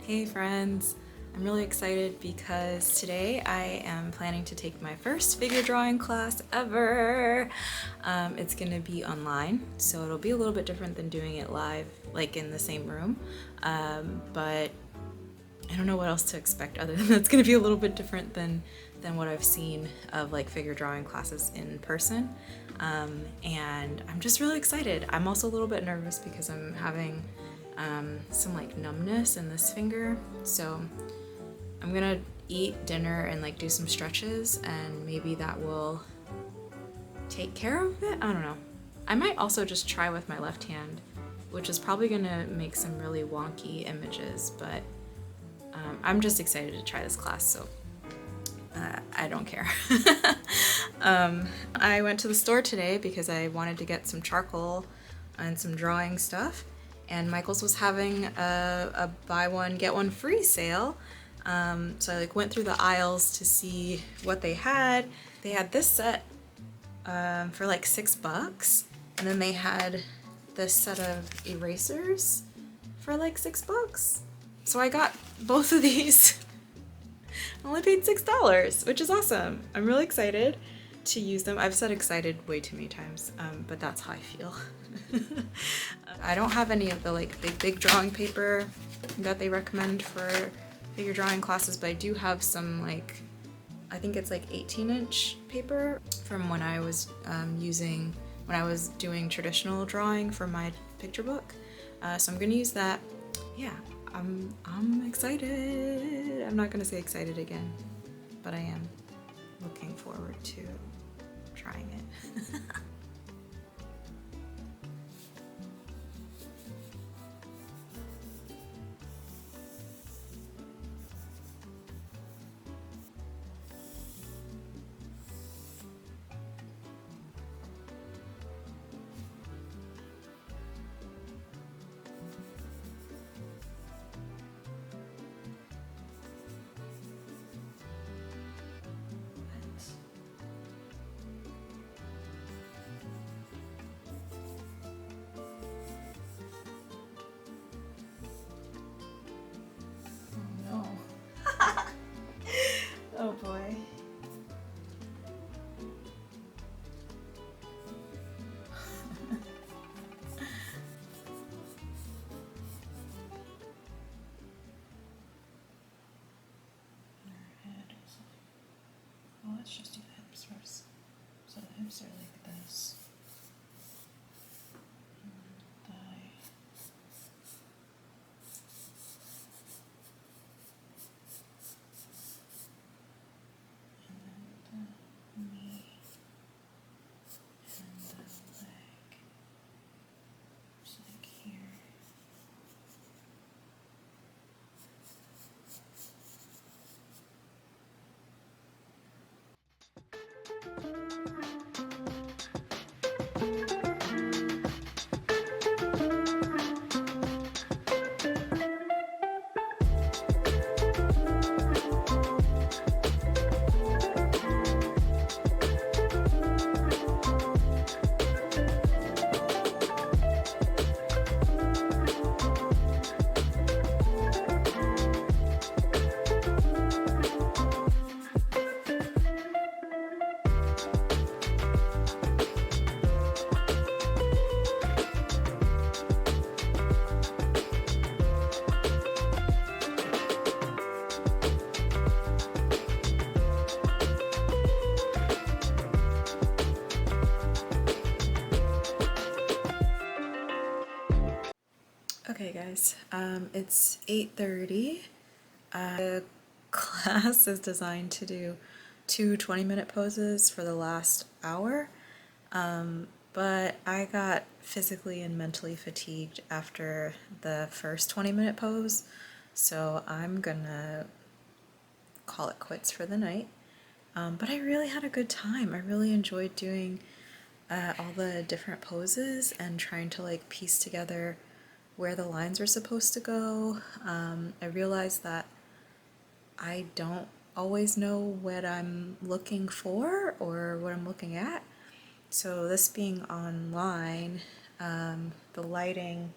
Hey friends! I'm really excited because today I am planning to take my first figure drawing class ever. It's gonna be online, so it'll be a little bit different than doing it live, like in the same room. But I don't know what else to expect other than that's gonna be a little bit different than what I've seen of like figure drawing classes in person. And I'm just really excited. I'm also a little bit nervous because I'm having some like numbness in this finger. So I'm gonna eat dinner and like do some stretches and maybe that will take care of it. I don't know. I might also just try with my left hand, which is probably gonna make some really wonky images, but I'm just excited to try this class, so I don't care. I went to the store today because I wanted to get some charcoal and some drawing stuff, and Michael's was having a buy one get one free sale. So I like went through the aisles to see what they had. They had this set for like $6, and then they had this set of erasers for like $6. So I got both of these. I only paid $6, which is awesome. I'm really excited to use them. I've said excited way too many times, but that's how I feel. I don't have any of the like big drawing paper that they recommend for figure drawing classes, but I do have some like, I think it's like 18-inch paper from when I was when I was doing traditional drawing for my picture book. So I'm gonna use that. Yeah, I'm excited. I'm not gonna say excited again, but I am looking forward to trying it. Oh no. Oh boy. Well, let's just do the hips first. So the hips are like this. Thigh. And then the knee and the leg. Just like here. Okay guys, it's 8:30. The class is designed to do two 20-minute poses for the last hour, but I got physically and mentally fatigued after the first 20-minute pose, so I'm gonna call it quits for the night. But I really had a good time. I really enjoyed doing all the different poses and trying to like piece together where the lines were supposed to go. I realized that I don't always know what I'm looking for or what I'm looking at. So this being online, the lighting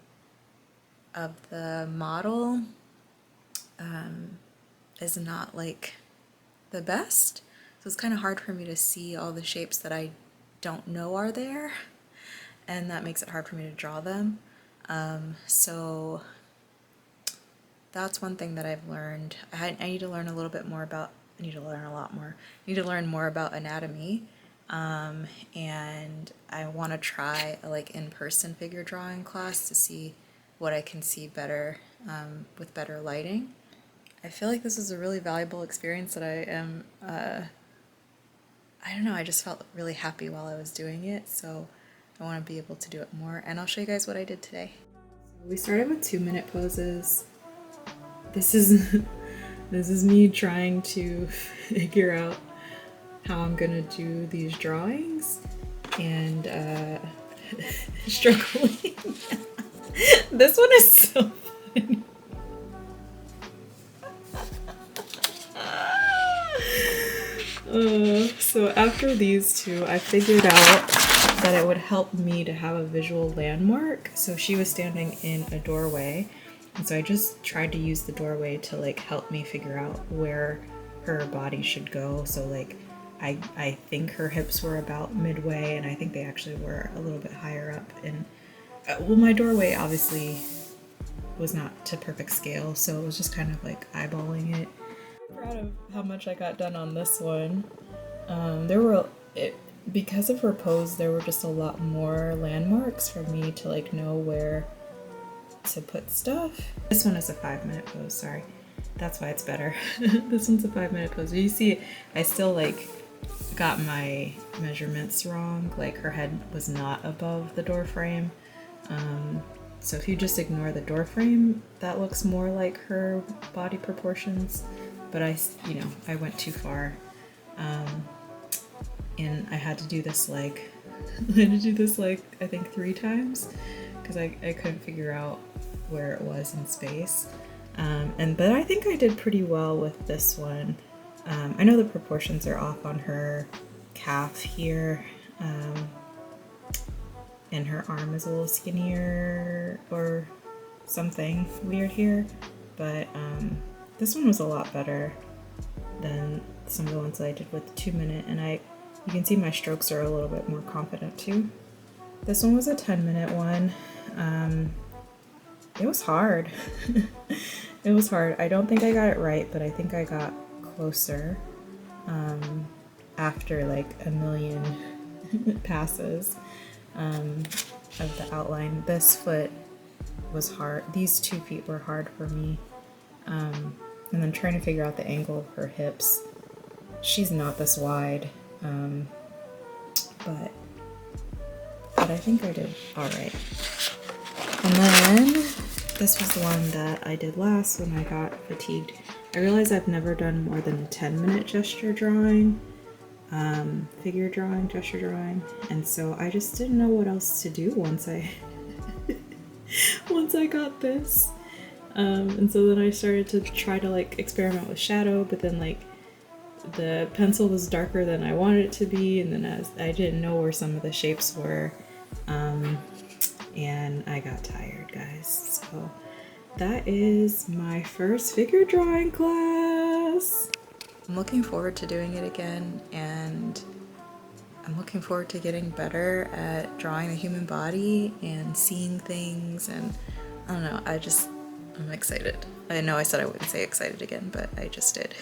of the model is not like the best. So it's kind of hard for me to see all the shapes that I don't know are there, and that makes it hard for me to draw them. So that's one thing that I've learned. I need to learn a little bit more about, I need to learn a lot more. I need to learn more about anatomy. And I want to try a like in-person figure drawing class to see what I can see better with better lighting. I feel like this is a really valuable experience that I am, I don't know, I just felt really happy while I was doing it, so I want to be able to do it more, and I'll show you guys what I did today. We started with 2-minute poses. This is me trying to figure out how I'm gonna do these drawings and struggling. This one is so funny. So after these two, I figured out that it would help me to have a visual landmark. So she was standing in a doorway, and so I just tried to use the doorway to like help me figure out where her body should go. So like I think her hips were about midway, and I think they actually were a little bit higher up. And well, my doorway obviously was not to perfect scale, so it was just kind of like eyeballing it. I'm proud of how much I got done on this one. Because of her pose, there were just a lot more landmarks for me to like know where to put stuff. This one is a 5-minute pose, sorry. That's why it's better. This one's a 5-minute pose. But you see, I still like got my measurements wrong. Like her head was not above the door frame. So if you just ignore the door frame, that looks more like her body proportions. But I went too far. And I had to do this like, I think 3 times because I couldn't figure out where it was in space. But I think I did pretty well with this one. I know the proportions are off on her calf here, and her arm is a little skinnier or something weird here, but this one was a lot better than some of the ones that I did with the 2-minute, and you can see my strokes are a little bit more confident too. This one was a 10-minute one. It was hard. It was hard. I don't think I got it right, but I think I got closer after like a million passes of the outline. This foot was hard. These 2 feet were hard for me. And then trying to figure out the angle of her hips. She's not this wide, but I think I did all right. And then this was the one that I did last when I got fatigued. I realized I've never done more than a 10-minute gesture drawing, figure drawing, gesture drawing, and so I just didn't know what else to do once I got this. And so then I started to try to like experiment with shadow, but then like the pencil was darker than I wanted it to be, and then I didn't know where some of the shapes were, and I got tired, guys. So that is my first figure drawing class. I'm looking forward to doing it again, and I'm looking forward to getting better at drawing the human body and seeing things, and I don't know, I'm excited. I know I said I wouldn't say excited again, but I just did.